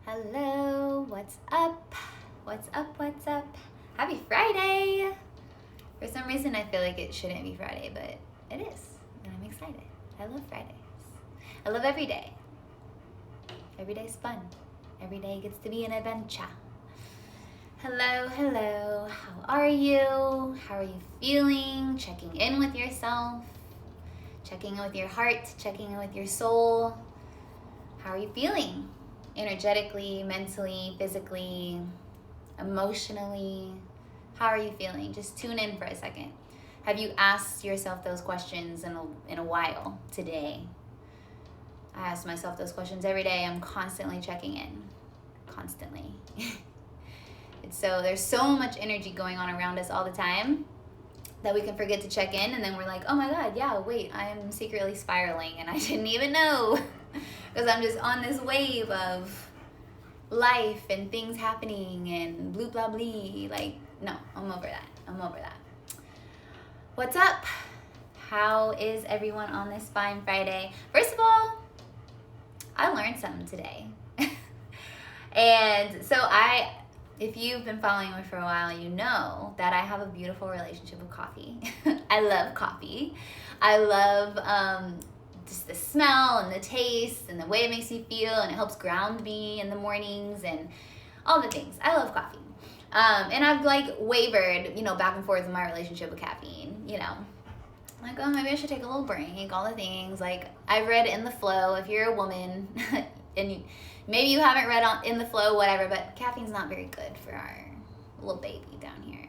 Hello, what's up? What's up? What's up? Happy Friday! For some reason, I feel like it shouldn't be Friday, but it is, and I'm excited. I love Fridays. I love every day. Every day's fun. Every day gets to be an adventure. Hello, hello. How are you? How are you feeling? Checking in with yourself. Checking in with your heart. Checking in with your soul. How are you feeling? Energetically, mentally, physically, emotionally. How are you feeling? Just tune in for a second. Have you asked yourself those questions in a while today? I ask myself those questions every day. I'm constantly checking in. Constantly. And so there's so much energy going on around us all the time that we can forget to check in, and then we're like, oh my God, yeah, wait, I'm secretly spiraling and I didn't even know. Because I'm just on this wave of life and things happening and blue blah blee. Like, no, I'm over that. I'm over that. What's up? How is everyone on this fine Friday? First of all, I learned something today. And so if you've been following me for a while, you know that I have a beautiful relationship with coffee. I love coffee. I love just the smell and the taste and the way it makes me feel, and it helps ground me in the mornings and all the things. I love coffee. And I've like wavered, back and forth in my relationship with caffeine, Like, oh, maybe I should take a little break, all the things. Like, I've read In the Flow, if you're a woman, and maybe you haven't read In the Flow, whatever, but caffeine's not very good for our little baby down here,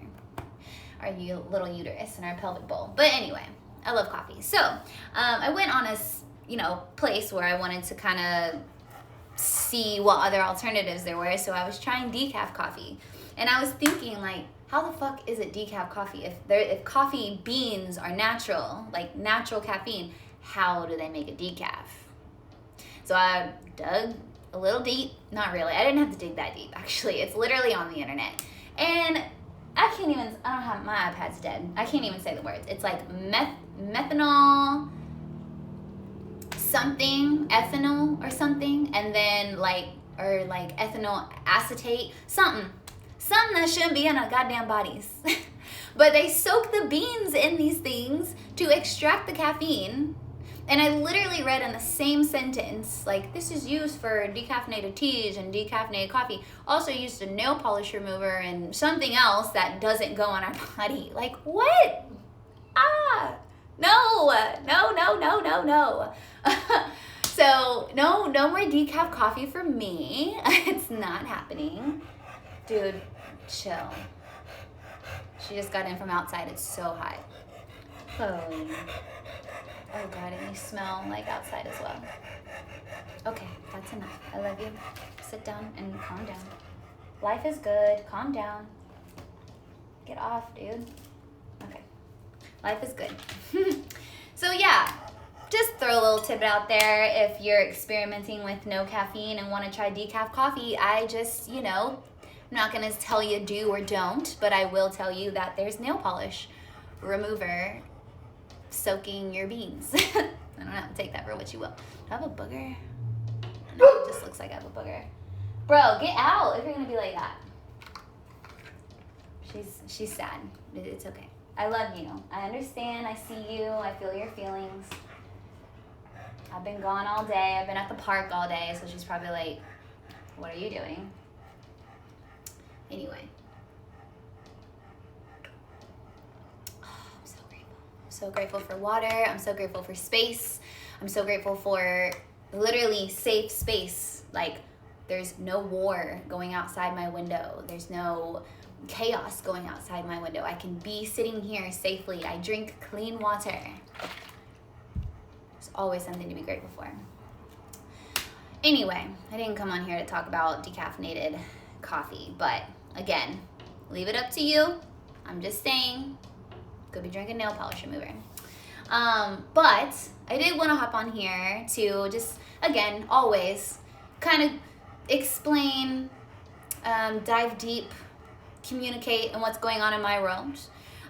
our little uterus and our pelvic bowl. But anyway, I love coffee. So I went on a place where I wanted to kind of see what other alternatives there were. So I was trying decaf coffee, and I was thinking, like, how the fuck is it decaf coffee? If coffee beans are natural, like natural caffeine, how do they make a decaf? So I dug a little deep. Not really. I didn't have to dig that deep, actually. It's literally on the internet. And I don't have, my iPad's dead. I can't even say the words. It's like methanol something, ethanol or something, and then or ethanol acetate, something that shouldn't be in our goddamn bodies. But they soak the beans in these things to extract the caffeine. And I literally read in the same sentence, like, this is used for decaffeinated teas and decaffeinated coffee. Also used a nail polish remover and something else that doesn't go on our body. Like, what? No. So, no more decaf coffee for me. It's not happening. Dude, chill. She just got in from outside. It's so hot. Oh God, and you smell like outside as well. Okay, that's enough. I love you. Sit down and calm down. Life is good. Calm down. Get off, dude. Okay. Life is good. So yeah, just throw a little tip out there. If you're experimenting with no caffeine and want to try decaf coffee, I just, I'm not going to tell you do or don't, but I will tell you that there's nail polish remover soaking your beans. I don't know, take that for what you will. Do I have a booger? No, it just looks like I have a booger. Bro, get out if you're gonna be like that. She's sad. It's okay. I love you. I understand. I see you. I feel your feelings. I've been gone all day. I've been at the park all day, so she's probably like, what are you doing? Anyway. So grateful for water. I'm so grateful for space. I'm so grateful for literally safe space. Like, there's no war going outside my window. There's no chaos going outside my window. I can be sitting here safely. I drink clean water. There's always something to be grateful for. Anyway, I didn't come on here to talk about decaffeinated coffee, but again, leave it up to you. I'm just saying, could be drinking nail polish remover. But I did want to hop on here to just, again, always kind of explain, dive deep, communicate on what's going on in my world,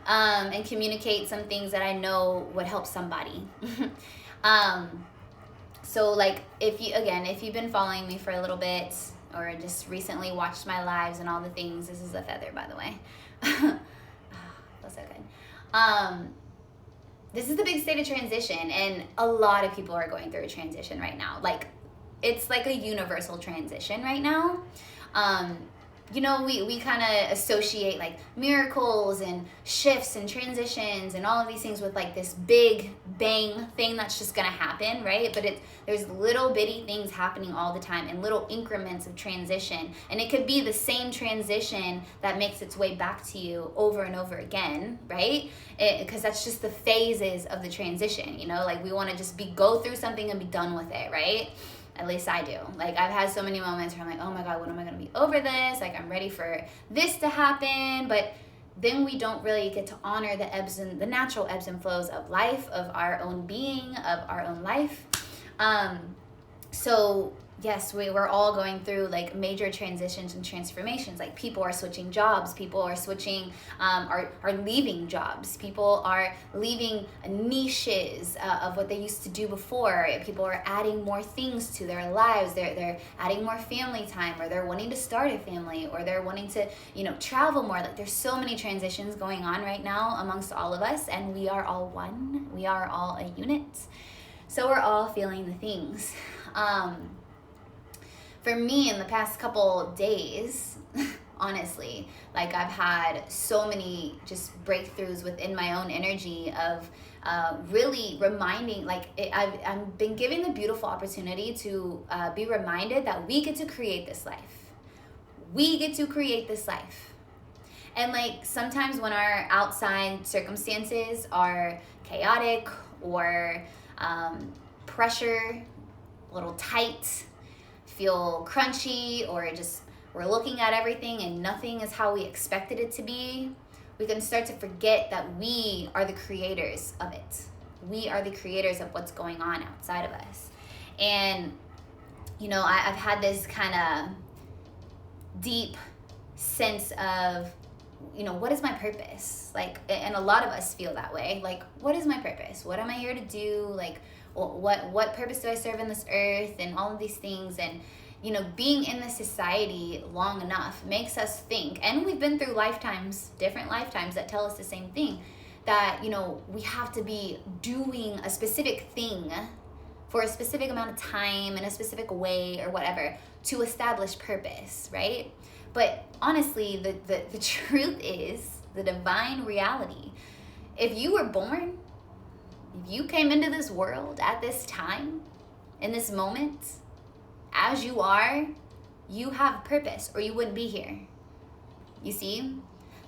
and communicate some things that I know would help somebody. So like, if you've been following me for a little bit, or just recently watched my lives and all the things, this is a feather, by the way. Oh, feels so good. This is the big state of transition, and a lot of people are going through a transition right now. Like, it's like a universal transition right now. You know, we kind of associate like miracles and shifts and transitions and all of these things with like this big bang thing that's just gonna happen, right? But there's little bitty things happening all the time and little increments of transition, and it could be the same transition that makes its way back to you over and over again, right? Because that's just the phases of the transition, you know, like we want to just go through something and be done with it, right? At least I do. Like, I've had so many moments where I'm like, oh my God, when am I going to be over this? Like, I'm ready for this to happen. But then we don't really get to honor the natural ebbs and flows of life, of our own being, of our own life. So yes, we're all going through like major transitions and transformations. Like, people are switching jobs, people are switching, are leaving jobs, people are leaving niches of what they used to do before. People are adding more things to their lives. They're adding more family time, or they're wanting to start a family, or they're wanting to, you know, travel more. Like, there's so many transitions going on right now amongst all of us, and we are all one. We are all a unit. So we're all feeling the things. For me, in the past couple days, honestly, like, I've had so many just breakthroughs within my own energy of really reminding, like, I've been given the beautiful opportunity to be reminded that we get to create this life. We get to create this life. And like, sometimes when our outside circumstances are chaotic or pressure, a little tight, feel crunchy, or just we're looking at everything and nothing is how we expected it to be, we can start to forget that we are the creators of it. We are the creators of what's going on outside of us. And, you know, I've had this kind of deep sense of, you know, what is my purpose? Like, and a lot of us feel that way. Like, what is my purpose? What am I here to do? Like, what purpose do I serve in this earth, and all of these things. And, you know, being in this society long enough makes us think, and we've been through different lifetimes that tell us the same thing, that, you know, we have to be doing a specific thing for a specific amount of time in a specific way or whatever to establish purpose, right? But honestly, the truth is, the divine reality, if you were born, if you came into this world at this time, in this moment, as you are, you have purpose, or you wouldn't be here. You see?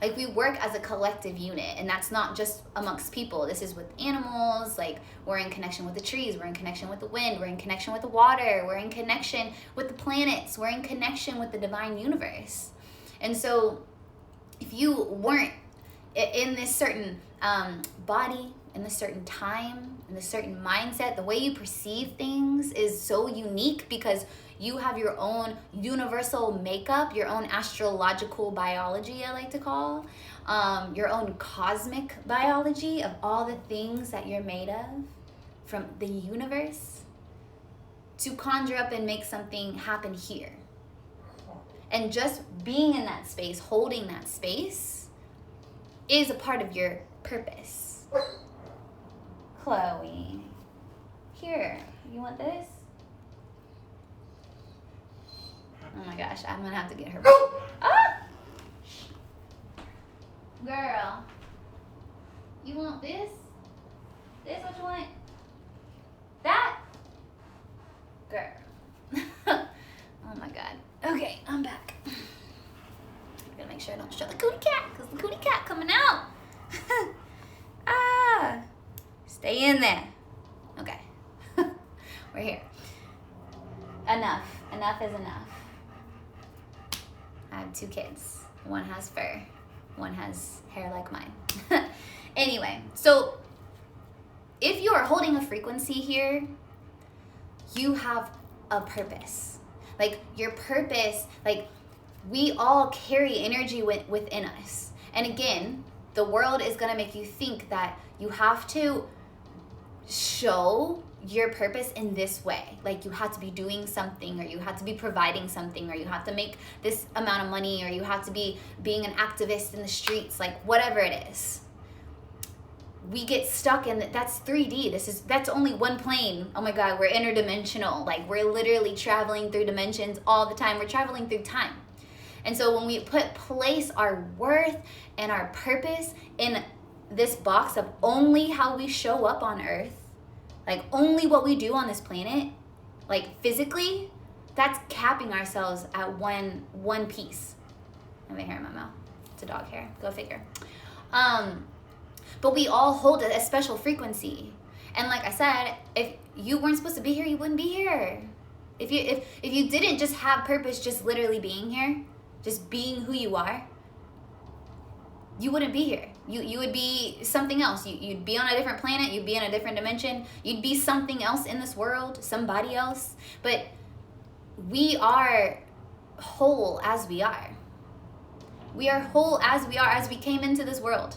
Like, we work as a collective unit, and that's not just amongst people. This is with animals. Like, we're in connection with the trees, we're in connection with the wind, we're in connection with the water, we're in connection with the planets, we're in connection with the divine universe. And so, if you weren't in this certain body, in this certain time, in this certain mindset, the way you perceive things is so unique, because you have your own universal makeup, your own astrological biology, I like to call, your own cosmic biology of all the things that you're made of from the universe, to conjure up and make something happen here. And just being in that space, holding that space, is a part of your purpose. Chloe, here, you want this? Oh my gosh, I'm gonna have to get her. Ah! Girl, you want this? This what you want? That? Girl. Oh my God. Okay, I'm back. I'm gonna make sure I don't show the cootie cat, because the cootie cat coming out. Ah, stay in there. Okay. We're here. Enough is enough. I have 2 kids. One has fur, one has hair like mine. Anyway, so if you are holding a frequency here, you have a purpose. Like, your purpose, like, we all carry energy within us. And again, the world is going to make you think that you have to show your purpose in this way. Like you have to be doing something, or you have to be providing something, or you have to make this amount of money, or you have to be being an activist in the streets, like whatever it is. We get stuck in that's 3D. That's only one plane. Oh my God, we're interdimensional. Like we're literally traveling through dimensions all the time. We're traveling through time. And so when we place our worth and our purpose in this box of only how we show up on earth, like only what we do on this planet, like physically, that's capping ourselves at one piece. I have a hair in my mouth. It's a dog hair. Go figure. But we all hold a special frequency. And like I said, if you weren't supposed to be here, you wouldn't be here. If you didn't just have purpose, just literally being here, just being who you are, you wouldn't be here. You would be something else. You'd be on a different planet. You'd be in a different dimension. You'd be something else in this world, somebody else. But we are whole as we are. We are whole as we are, as we came into this world.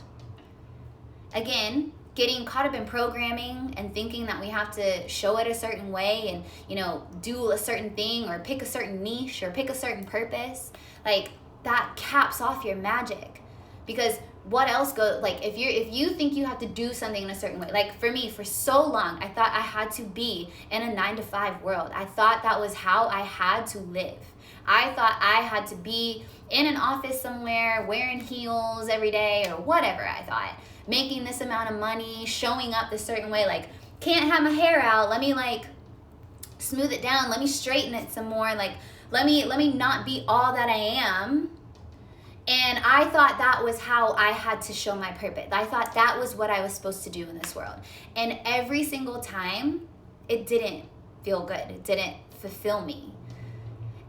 Again, getting caught up in programming and thinking that we have to show it a certain way and, do a certain thing or pick a certain niche or pick a certain purpose, like that caps off your magic. Because what else goes, like if you think you have to do something in a certain way, like for me, for so long, I thought I had to be in a 9-to-5 world. I thought that was how I had to live. I thought I had to be in an office somewhere, wearing heels every day or whatever. I thought making this amount of money, showing up this certain way, like can't have my hair out. Let me like smooth it down. Let me straighten it some more. Like let me not be all that I am. And I thought that was how I had to show my purpose. I thought that was what I was supposed to do in this world. And every single time, it didn't feel good. It didn't fulfill me.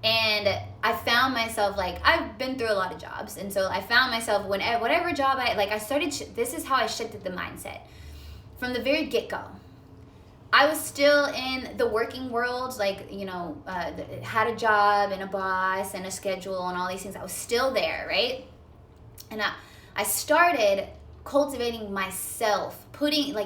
And I found myself, like, I've been through a lot of jobs. And so I found myself, whatever job this is how I shifted the mindset. From the very get-go, I was still in the working world, like, had a job and a boss and a schedule and all these things. I was still there, right? And I started cultivating myself,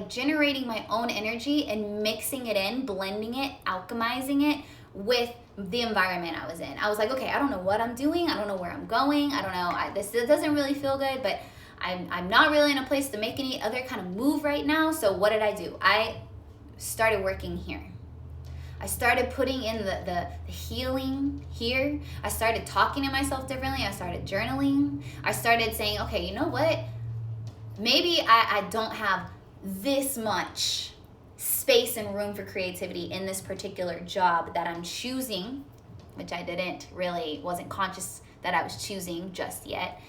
generating my own energy and mixing it in, blending it, alchemizing it with the environment I was in. I was like, okay, I don't know what I'm doing. I don't know where I'm going. I don't know. This doesn't really feel good, but I'm not really in a place to make any other kind of move right now. So what did I do? I started working here. I started putting in the healing here. I started talking to myself differently. I started journaling. I started saying, okay, you know what? Maybe I don't have this much space and room for creativity in this particular job that I'm choosing, which I wasn't conscious that I was choosing just yet.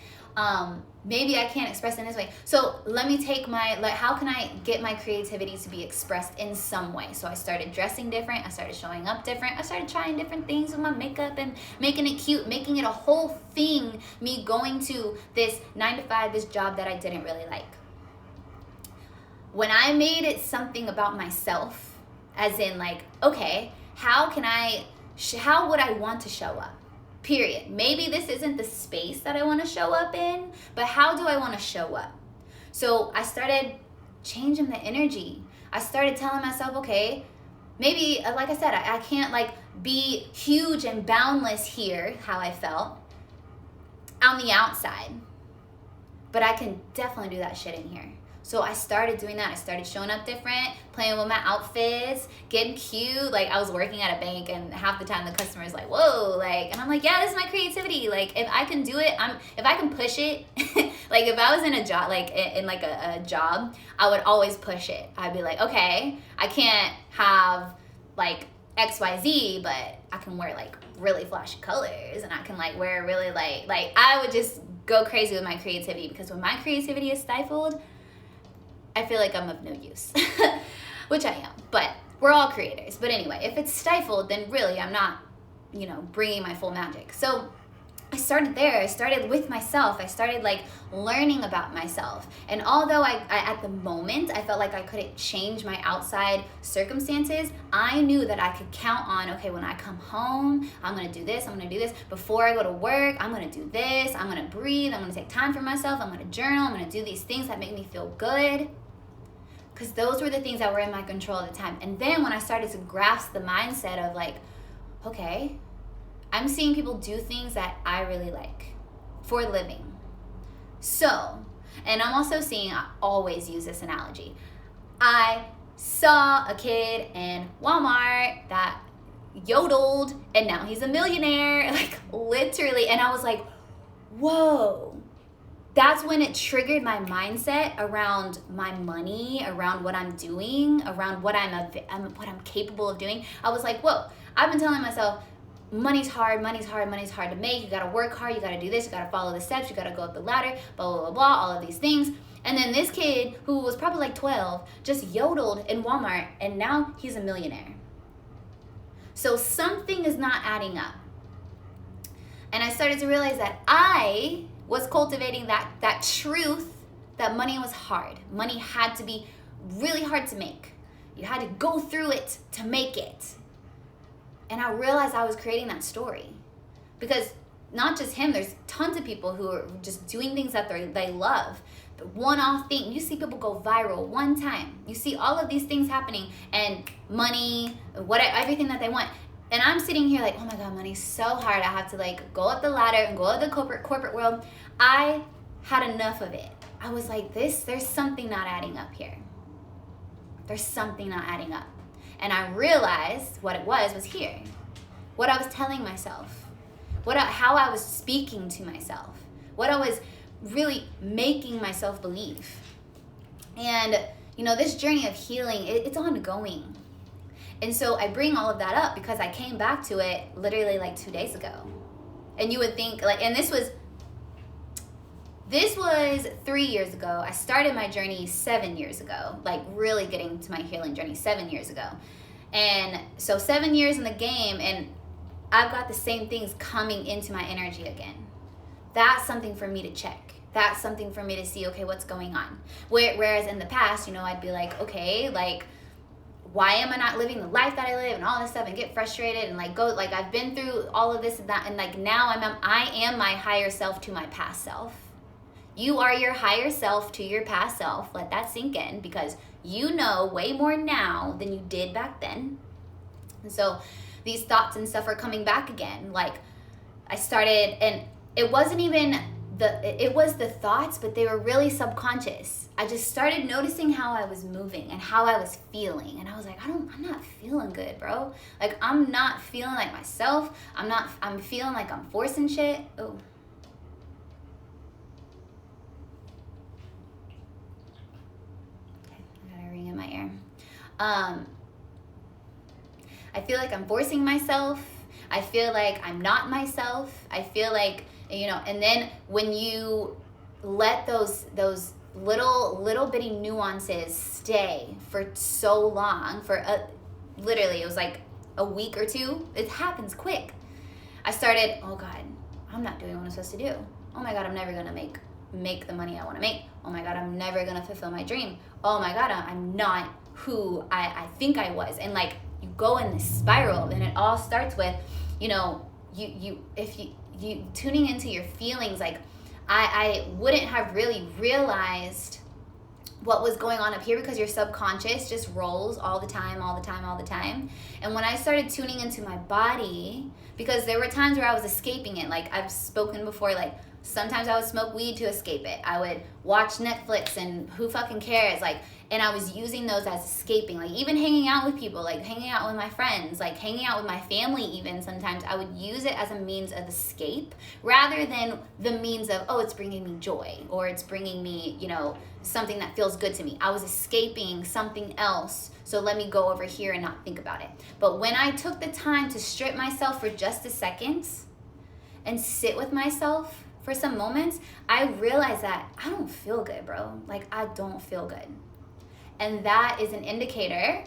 Maybe I can't express in this way. So let me take how can I get my creativity to be expressed in some way? So I started dressing different. I started showing up different. I started trying different things with my makeup and making it cute, making it a whole thing, me going to this 9-to-5, this job that I didn't really like. When I made it something about myself, as in like, okay, how would I want to show up? Period. Maybe this isn't the space that I want to show up in, but how do I want to show up? So I started changing the energy. I started telling myself, okay, maybe, like I said, I can't like be huge and boundless here, how I felt, on the outside, but I can definitely do that shit in here. So I started doing that. I started showing up different, playing with my outfits, getting cute. Like I was working at a bank and half the time the customer's like, whoa, like, and I'm like, yeah, this is my creativity. Like if I can do it, if I can push it, like if I was in a job, like in like a job, I would always push it. I'd be like, okay, I can't have like XYZ, but I can wear like really flashy colors and I can like wear really like I would just go crazy with my creativity, because when my creativity is stifled, I feel like I'm of no use, which I am, but we're all creators. But anyway, if it's stifled, then really I'm not, bringing my full magic. So I started there. I started with myself. I started like learning about myself. And although I at the moment, I felt like I couldn't change my outside circumstances, I knew that I could count on, okay, when I come home, I'm going to do this. I'm going to do this. Before I go to work, I'm going to do this. I'm going to breathe. I'm going to take time for myself. I'm going to journal. I'm going to do these things that make me feel good. Because those were the things that were in my control at the time. And then when I started to grasp the mindset of like, okay, I'm seeing people do things that I really like for a living. So, and I'm also seeing, I always use this analogy. I saw a kid in Walmart that yodeled and now he's a millionaire, like literally. And I was like, whoa. That's when it triggered my mindset around my money, around what I'm doing, around what I'm capable of doing. I was like, whoa, I've been telling myself, money's hard to make. You gotta work hard, you gotta do this, you gotta follow the steps, you gotta go up the ladder, blah, blah, blah, blah, all of these things. And then this kid who was probably like 12 just yodeled in Walmart and now he's a millionaire. So something is not adding up. And I started to realize that I was cultivating that truth that money was hard. Money had to be really hard to make. You had to go through it to make it. And I realized I was creating that story. Because not just him, there's tons of people who are just doing things that they love. The one-off thing. You see people go viral one time. You see all of these things happening and money, everything that they want. And I'm sitting here like, oh my God, money's so hard. I have to like go up the ladder and go up the corporate world. I had enough of it. I was like, there's something not adding up here. There's something not adding up. And I realized what it was here. What I was telling myself. How I was speaking to myself. What I was really making myself believe. And, this journey of healing, it's ongoing. And so I bring all of that up because I came back to it literally like 2 days ago. And you would think and this was 3 years ago. I started my journey 7 years ago, like really getting to my healing journey 7 years ago. And so 7 years in the game and I've got the same things coming into my energy again. That's something for me to check. That's something for me to see, okay, what's going on? Whereas in the past, I'd be like, okay, like, why am I not living the life that I live and all this stuff and get frustrated and I've been through all of this and that and like now I am my higher self to my past self. You are your higher self to your past self. Let that sink in because you know way more now than you did back then. And so these thoughts and stuff are coming back again. Like I started and it wasn't even it was the thoughts, but they were really subconscious. I just started noticing how I was moving and how I was feeling. And I was like, I'm not feeling good, bro. Like, I'm not feeling like myself. I'm feeling like I'm forcing shit. Oh. Okay, I got a ring in my ear. I feel like I'm forcing myself. I feel like I'm not myself. I feel like, and then when you let those little bitty nuances stay for so long, literally it was like a week or two, it happens quick. I started, oh God, I'm not doing what I'm supposed to do. Oh my God, I'm never gonna make the money I wanna make. Oh my God, I'm never gonna fulfill my dream. Oh my God, I'm not who I think I was. And like, you go in this spiral and it all starts with, if you tuning into your feelings, like I wouldn't have really realized what was going on up here because your subconscious just rolls all the time. And when I started tuning into my body, because there were times where I was escaping it, like I've spoken before, like sometimes I would smoke weed to escape it. I would watch Netflix and who fucking cares, like, and I was using those as escaping, like even hanging out with people, like hanging out with my friends, like hanging out with my family even sometimes. I would use it as a means of escape rather than the means of, oh, it's bringing me joy or it's bringing me, something that feels good to me. I was escaping something else, so let me go over here and not think about it. But when I took the time to strip myself for just a second and sit with myself for some moments, I realized that I don't feel good, bro. Like, I don't feel good. And that is an indicator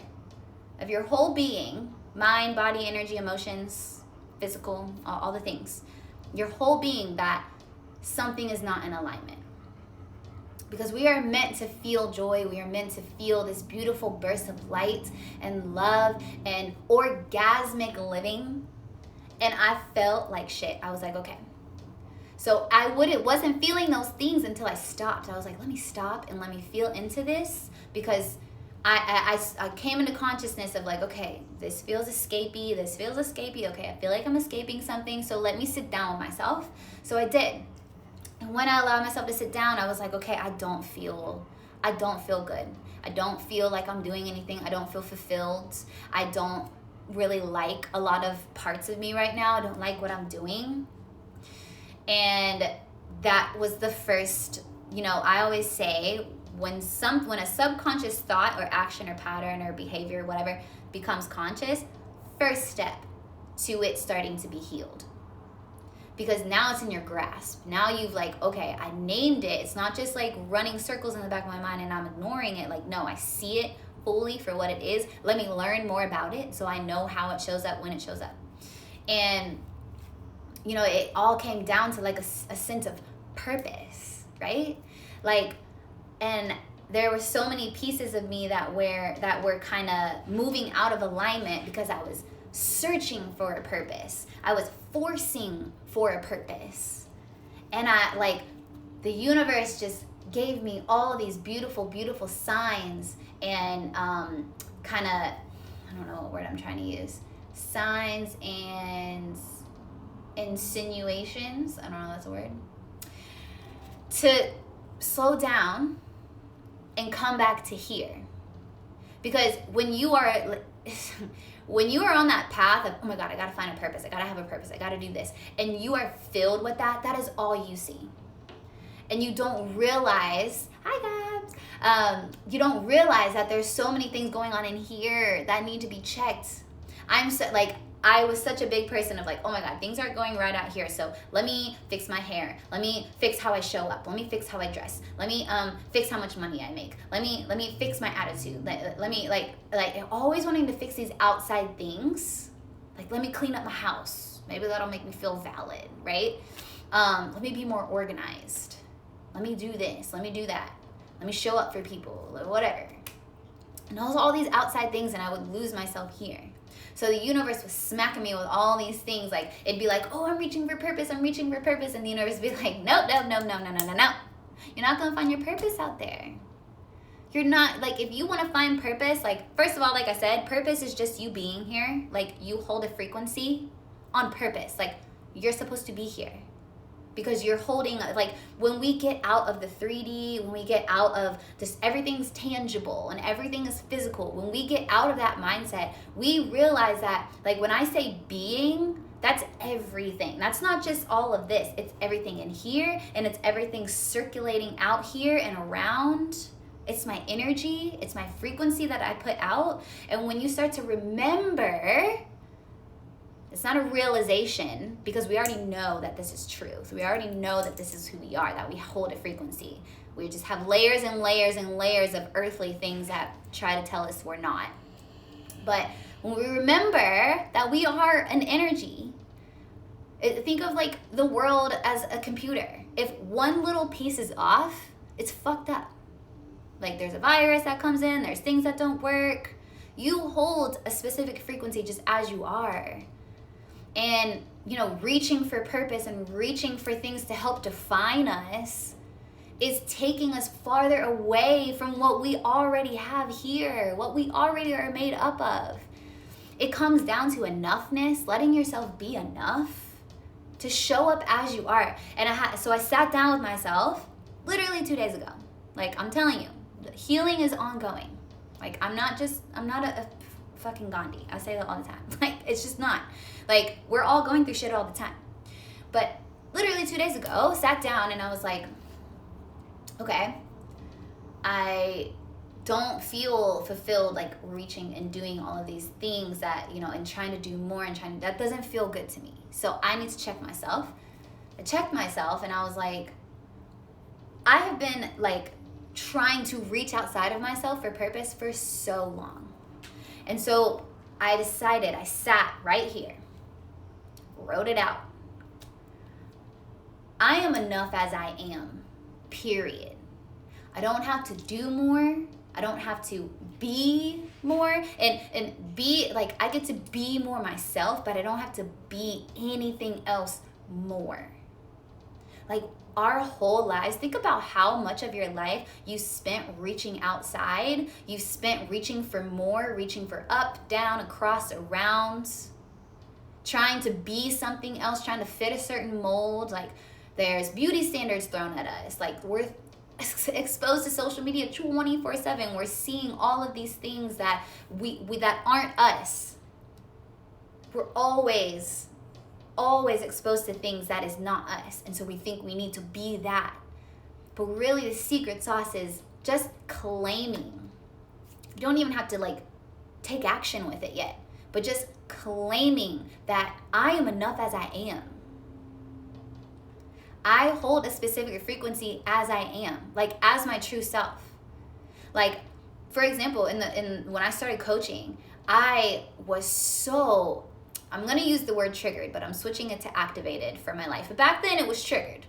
of your whole being, mind, body, energy, emotions, physical, all the things. Your whole being, that something is not in alignment. Because we are meant to feel joy. We are meant to feel this beautiful burst of light and love and orgasmic living. And I felt like shit. I was like, okay. So wasn't feeling those things until I stopped. I was like, let me stop and let me feel into this, because I came into consciousness of like, okay, this feels escapey, okay, I feel like I'm escaping something, so let me sit down with myself. So I did. And when I allowed myself to sit down, I was like, okay, I don't feel good. I don't feel like I'm doing anything. I don't feel fulfilled. I don't really like a lot of parts of me right now. I don't like what I'm doing. And that was the first, I always say, when a subconscious thought or action or pattern or behavior, whatever, becomes conscious, first step to it starting to be healed. Because now it's in your grasp. Now you've like, okay, I named it. It's not just like running circles in the back of my mind and I'm ignoring it. Like, no, I see it fully for what it is. Let me learn more about it so I know how it shows up, when it shows up. And, it all came down to like a sense of purpose, right? Like, and there were so many pieces of me that were kind of moving out of alignment because I was searching for a purpose. I was forcing for a purpose. And the universe just gave me all of these beautiful, beautiful signs and kind of, I don't know what word I'm trying to use. Signs and insinuations. I don't know if that's a word. To slow down and come back to here. Because when you are on that path of, oh my God, I gotta find a purpose, I gotta have a purpose, I gotta do this, and you are filled with that is all you see. And you don't realize, hi Gabs, you don't realize that there's so many things going on in here that need to be checked. I was such a big person of like, oh my God, things aren't going right out here. So let me fix my hair. Let me fix how I show up. Let me fix how I dress. Let me fix how much money I make. Let me fix my attitude. Let me like always wanting to fix these outside things. Like, let me clean up my house. Maybe that'll make me feel valid, right? Let me be more organized. Let me do this. Let me do that. Let me show up for people, whatever. And all these outside things, and I would lose myself here. So the universe was smacking me with all these things. Like, it'd be like, oh, I'm reaching for purpose. And the universe would be like, no. You're not going to find your purpose out there. You're not, like, if you want to find purpose, like, first of all, like I said, purpose is just you being here. Like, you hold a frequency on purpose. Like, you're supposed to be here. Because you're holding, like, when we get out of the 3D, when we get out of this, everything's tangible and everything is physical. When we get out of that mindset, we realize that, like, when I say being, that's everything. That's not just all of this. It's everything in here, and it's everything circulating out here and around. It's my energy. It's my frequency that I put out. And when you start to remember, it's not a realization, because we already know that this is truth. We already know that this is who we are, that we hold a frequency. We just have layers and layers and layers of earthly things that try to tell us we're not. But when we remember that we are an energy, think of like the world as a computer. If one little piece is off, it's fucked up. Like, there's a virus that comes in, there's things that don't work. You hold a specific frequency just as you are. And, reaching for purpose and reaching for things to help define us is taking us farther away from what we already have here, what we already are made up of. It comes down to enoughness, letting yourself be enough to show up as you are. And so I sat down with myself literally 2 days ago. Like, I'm telling you, the healing is ongoing. Like, I'm not a fucking Gandhi. I say that all the time. Like, it's just not. Like, we're all going through shit all the time. But literally 2 days ago, sat down and I was like, okay, I don't feel fulfilled, like, reaching and doing all of these things that, and trying to do more and that doesn't feel good to me. So I need to check myself. I checked myself and I was like, I have been, like, trying to reach outside of myself for purpose for so long. And so I decided, I sat right here, wrote it out. I am enough as I am, period. I don't have to do more. I don't have to be more. And be, like, I get to be more myself, but I don't have to be anything else more. Like our whole lives, think about how much of your life you spent reaching outside. You spent reaching for more, reaching for up, down, across, around, trying to be something else, trying to fit a certain mold. Like there's beauty standards thrown at us. Like we're exposed to social media 24/7. We're seeing all of these things that we that aren't us. We're always exposed to things that is not us. And so we think we need to be that. But really the secret sauce is just claiming. You don't even have to like take action with it yet, but just claiming that I am enough as I am. I hold a specific frequency as I am, like as my true self. Like, for example, when I started coaching, I was so, I'm going to use the word triggered, but I'm switching it to activated for my life. But back then it was triggered.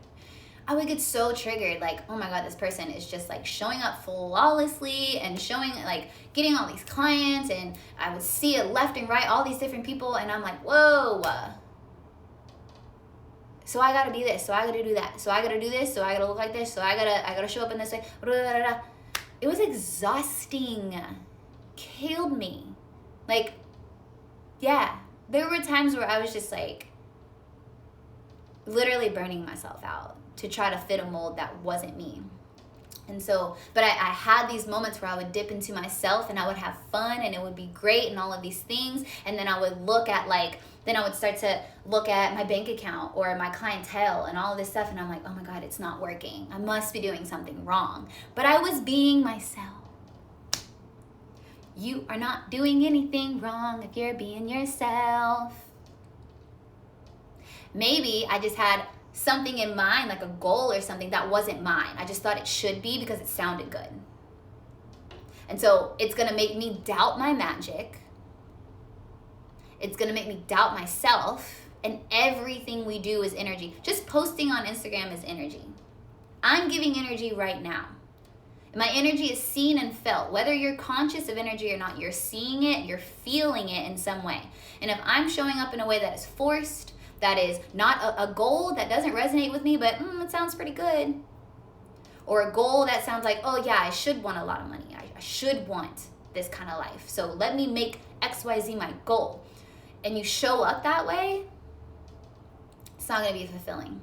I would get so triggered, like, oh my God, this person is just like showing up flawlessly and showing like getting all these clients, and I would see it left and right, all these different people, and I'm like, whoa. So I gotta be this, so I gotta do that, so I gotta do this, so I gotta look like this, so I gotta show up in this way. It was exhausting. Killed me. Like, yeah. There were times where I was just like literally burning myself out to try to fit a mold that wasn't me. And so, but I had these moments where I would dip into myself and I would have fun and it would be great and all of these things. And then I would look at then I would start to look at my bank account or my clientele and all of this stuff. And I'm like, oh my God, it's not working. I must be doing something wrong. But I was being myself. You are not doing anything wrong if you're being yourself. Maybe I just had something in mind, like a goal or something that wasn't mine. I just thought it should be because it sounded good. And so it's going to make me doubt my magic. It's going to make me doubt myself. And everything we do is energy. Just posting on Instagram is energy. I'm giving energy right now. My energy is seen and felt. Whether you're conscious of energy or not, you're seeing it, you're feeling it in some way. And if I'm showing up in a way that is forced, that is not a goal that doesn't resonate with me, but it sounds pretty good. Or a goal that sounds like, oh yeah, I should want a lot of money. I should want this kind of life. So let me make XYZ my goal. And you show up that way, it's not going to be fulfilling.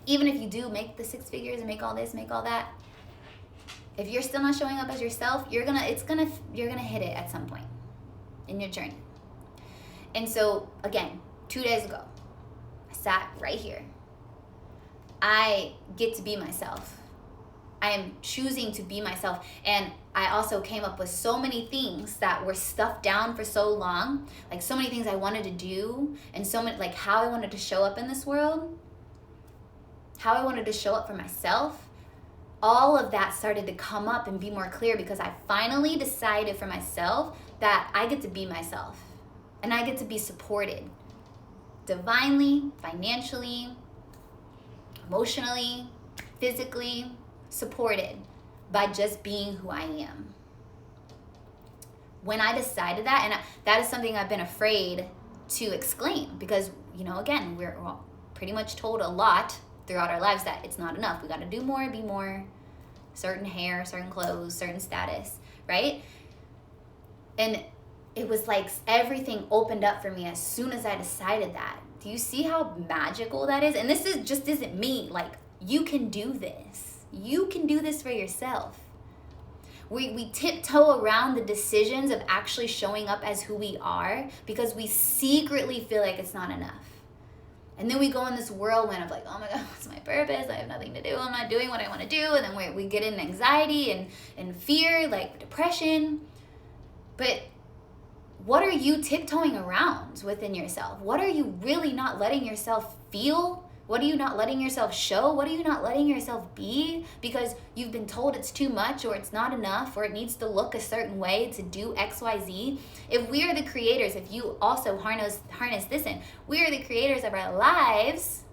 Even if you do make the 6 figures and make all this, make all that, if you're still not showing up as yourself, you're gonna hit it at some point in your journey. And so again, 2 days ago, I sat right here. I get to be myself. I am choosing to be myself. And I also came up with so many things that were stuffed down for so long, like so many things I wanted to do, and so many, like how I wanted to show up in this world, how I wanted to show up for myself. All of that started to come up and be more clear because I finally decided for myself that I get to be myself and I get to be supported divinely, financially, emotionally, physically, supported by just being who I am. When I decided that, and that is something I've been afraid to exclaim because, again, we're pretty much told a lot throughout our lives that it's not enough. We got to do more, be more, certain hair, certain clothes, certain status, right? And it was like everything opened up for me as soon as I decided that. Do you see how magical that is? And this isn't me. Like, you can do this. You can do this for yourself. We tiptoe around the decisions of actually showing up as who we are because we secretly feel like it's not enough. And then we go in this whirlwind of like, oh my God, what's my purpose? I have nothing to do. I'm not doing what I want to do. And then we get in anxiety and fear, like depression. But what are you tiptoeing around within yourself? What are you really not letting yourself feel? What are you not letting yourself show? What are you not letting yourself be? Because you've been told it's too much or it's not enough or it needs to look a certain way to do XYZ. If we are the creators, if you also harness this in, we are the creators of our lives.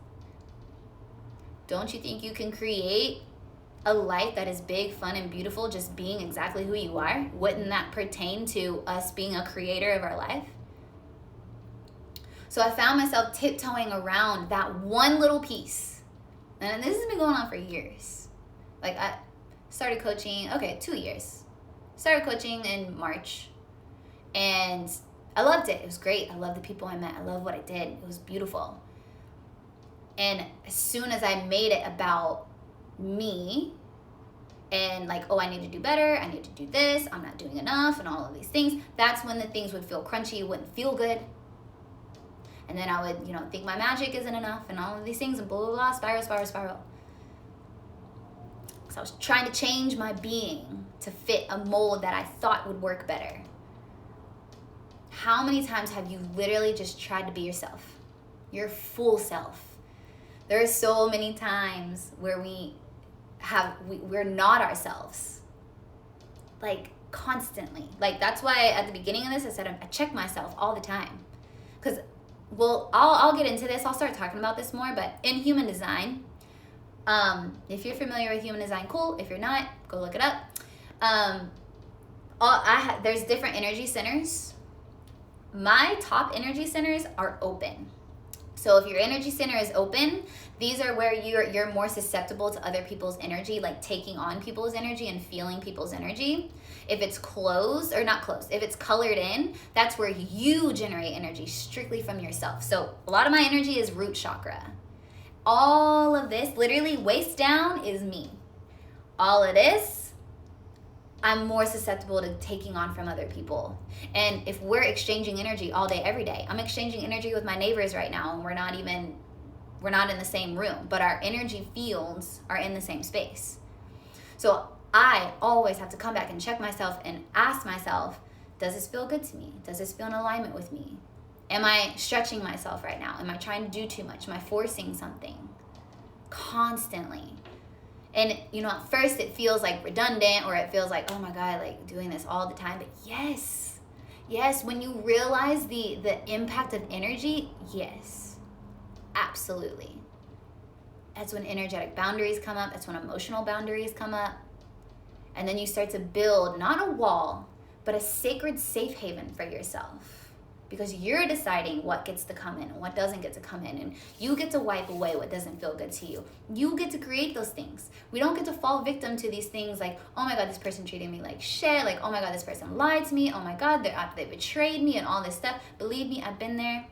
Don't you think you can create a life that is big, fun, and beautiful just being exactly who you are? Wouldn't that pertain to us being a creator of our life? So I found myself tiptoeing around that one little piece And this has been going on for years. Like, I started coaching, 2 years. Started coaching in March. And I loved it. It was great. I loved the people I met. I loved what I did. It was beautiful. And as soon as I made it about me and like, oh, I need to do better, I need to do this, I'm not doing enough, and all of these things, that's when the things would feel crunchy, wouldn't feel good. And then I would, think my magic isn't enough and all of these things and blah, blah, blah, spiral. So I was trying to change my being to fit a mold that I thought would work better. How many times have you literally just tried to be yourself? Your full self. There are so many times where we're not ourselves. Like, constantly. Like, that's why at the beginning of this, I said I check myself all the time. Because, I'll get into this. I'll start talking about this more. But in human design, if you're familiar with human design, cool. If you're not, go look it up. There's different energy centers. My top energy centers are open. So if your energy center is open, these are where you're more susceptible to other people's energy, like taking on people's energy and feeling people's energy. If it's closed, or not closed, if it's colored in, that's where you generate energy strictly from yourself. So a lot of my energy is root chakra. All of this, literally waist down, is me. All of this, I'm more susceptible to taking on from other people. And if we're exchanging energy all day, every day, I'm exchanging energy with my neighbors right now, and we're not in the same room, but our energy fields are in the same space. So I always have to come back and check myself and ask myself, does this feel good to me? Does this feel in alignment with me? Am I stretching myself right now? Am I trying to do too much? Am I forcing something? Constantly. And, at first it feels like redundant, or it feels like, oh my God, like doing this all the time. But yes, when you realize the impact of energy, yes, absolutely. That's when energetic boundaries come up. That's when emotional boundaries come up. And then you start to build not a wall, but a sacred safe haven for yourself. Because you're deciding what gets to come in and what doesn't get to come in. And you get to wipe away what doesn't feel good to you. You get to create those things. We don't get to fall victim to these things like, oh my God, this person treated me like shit. Like, oh my God, this person lied to me. Oh my God, they betrayed me and all this stuff. Believe me, I've been there.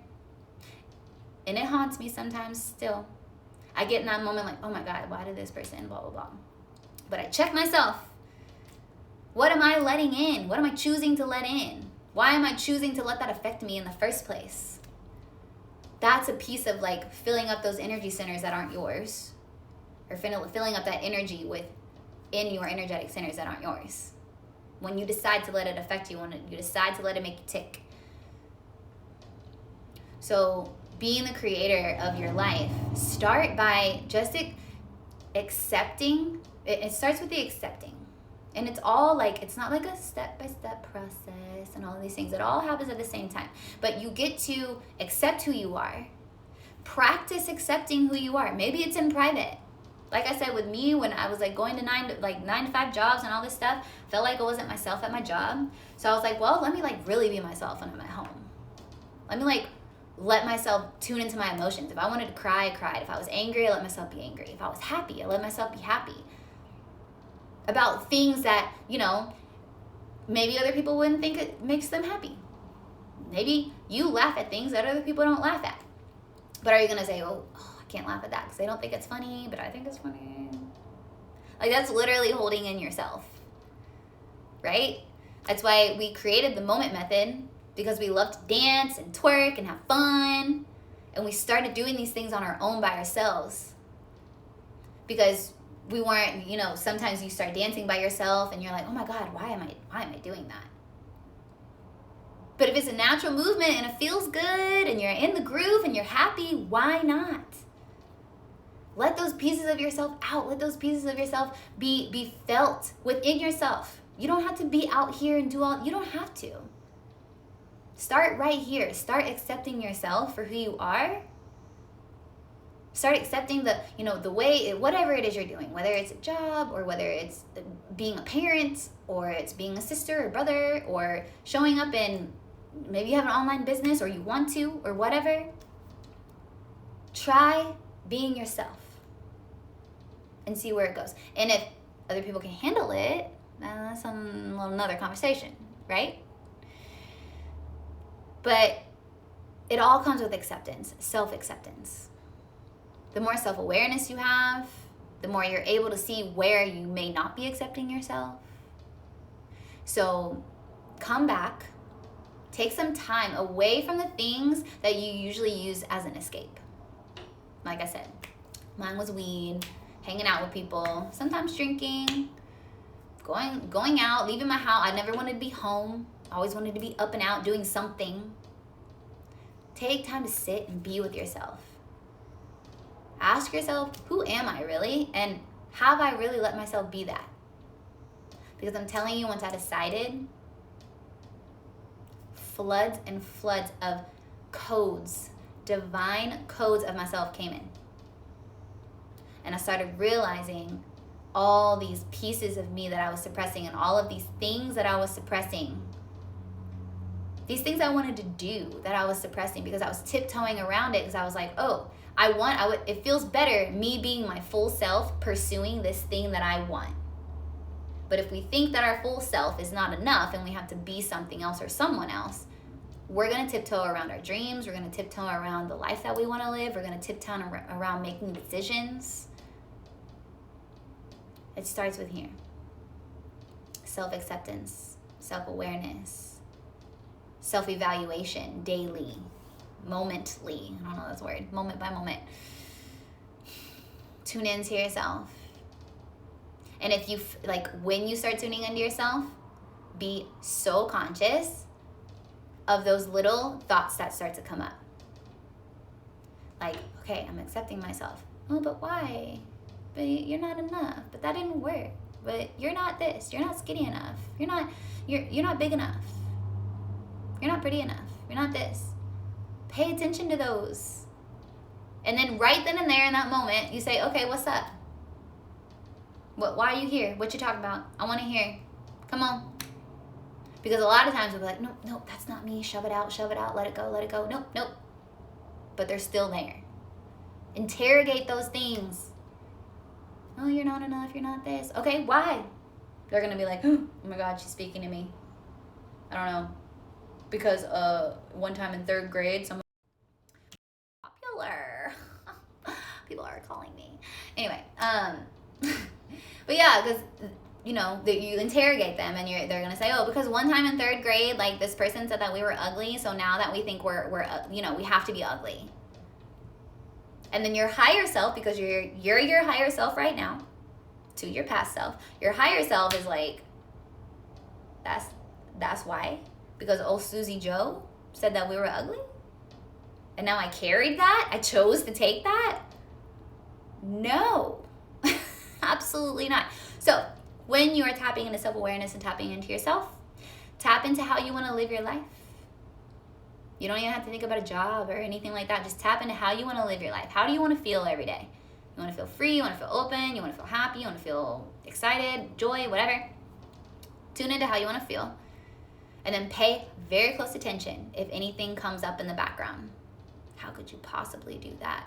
And it haunts me sometimes still. I get in that moment like, oh my God, why did this person, blah, blah, blah. But I check myself. What am I letting in? What am I choosing to let in? Why am I choosing to let that affect me in the first place? That's a piece of like filling up those energy centers that aren't yours, or filling up that energy in your energetic centers that aren't yours. When you decide to let it affect you, when you decide to let it make you tick. So being the creator of your life, start by just accepting. It starts with the accepting. And it's all like, it's not like a step-by-step process and all of these things. It all happens at the same time. But you get to accept who you are. Practice accepting who you are. Maybe it's in private. Like I said, with me, when I was like going to 9 to 5 jobs and all this stuff, felt like I wasn't myself at my job. So I was like, well, let me like really be myself when I'm at home. Let me like let myself tune into my emotions. If I wanted to cry, I cried. If I was angry, I let myself be angry. If I was happy, I let myself be happy. About things that, maybe other people wouldn't think it makes them happy. Maybe you laugh at things that other people don't laugh at. But are you going to say, oh, I can't laugh at that because they don't think it's funny, but I think it's funny? Like, that's literally holding in yourself, right? That's why we created the moment method, because we love to dance and twerk and have fun. And we started doing these things on our own by ourselves. Because we weren't, sometimes you start dancing by yourself and you're like, oh my God, why am I doing that? But if it's a natural movement and it feels good and you're in the groove and you're happy, why not? Let those pieces of yourself out. Let those pieces of yourself be felt within yourself. You don't have to be out here and you don't have to. Start right here. Start accepting yourself for who you are. Start accepting the way, whatever it is you're doing, whether it's a job or whether it's being a parent or it's being a sister or brother or showing up in, maybe you have an online business or you want to or whatever. Try being yourself. and see where it goes. And if other people can handle it, that's another conversation, right? But it all comes with acceptance, self-acceptance. The more self-awareness you have, the more you're able to see where you may not be accepting yourself. So come back, take some time away from the things that you usually use as an escape. Like I said, mine was weed, hanging out with people, sometimes drinking, going out, leaving my house. I never wanted to be home. I always wanted to be up and out doing something. Take time to sit and be with yourself. Ask yourself, who am I really? And have I really let myself be that? Because I'm telling you, once I decided, floods and floods of codes, divine codes of myself came in. And I started realizing all these pieces of me that I was suppressing and all of these things that I was suppressing. These things I wanted to do that I was suppressing because I was tiptoeing around it because I was like, oh, it feels better me being my full self pursuing this thing that I want. But if we think that our full self is not enough and we have to be something else or someone else, we're going to tiptoe around our dreams. We're going to tiptoe around the life that we want to live. We're going to tiptoe around making decisions. It starts with here. Self-acceptance, self-awareness, self-evaluation daily, momently. I don't know this word. Moment by moment. Tune into yourself. And if you, when you start tuning into yourself, be so conscious of those little thoughts that start to come up. Like, okay, I'm accepting myself. Oh, but why? But you're not enough. But that didn't work. But you're not this. You're not skinny enough. You're not big enough. You're not pretty enough. You're not this. Pay attention to those. And then right then and there in that moment, you say, okay, what's up? Why are you here? What you talking about? I want to hear. Come on. Because a lot of times we'll be like, nope, that's not me. Shove it out, let it go. Nope. But they're still there. Interrogate those things. Oh, you're not enough. You're not this. Okay, why? They're going to be like, oh my God, she's speaking to me. I don't know. Because one time in 3rd grade, someone popular. People are calling me. Anyway, but yeah, because you interrogate them and they're gonna say, oh, because one time in 3rd grade, like this person said that we were ugly, so now that we think we're we have to be ugly. And then your higher self, because you're your higher self right now, to your past self, your higher self is like, that's why. Because old Susie Joe said that we were ugly? And now I carried that? I chose to take that? No. Absolutely not. So, when you are tapping into self-awareness and tapping into yourself, tap into how you want to live your life. You don't even have to think about a job or anything like that. Just tap into how you want to live your life. How do you want to feel every day? You want to feel free? You want to feel open? You want to feel happy? You want to feel excited, joy, whatever? Tune into how you want to feel. And then pay very close attention if anything comes up in the background. How could you possibly do that?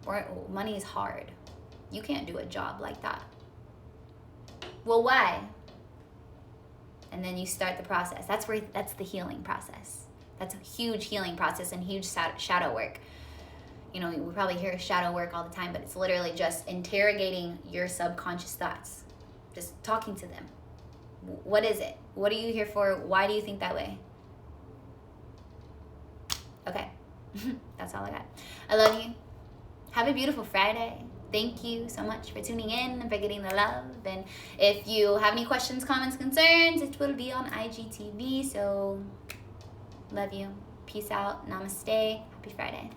Or money is hard. You can't do a job like that. Well, why? And then you start the process. That's the healing process. That's a huge healing process and huge shadow work. We probably hear shadow work all the time, but it's literally just interrogating your subconscious thoughts. Just talking to them. What is it? What are you here for? Why do you think that way? Okay. That's all I got. I love you. Have a beautiful Friday. Thank you so much for tuning in and for getting the love. And if you have any questions, comments, concerns, it will be on IGTV. So, love you. Peace out. Namaste. Happy Friday.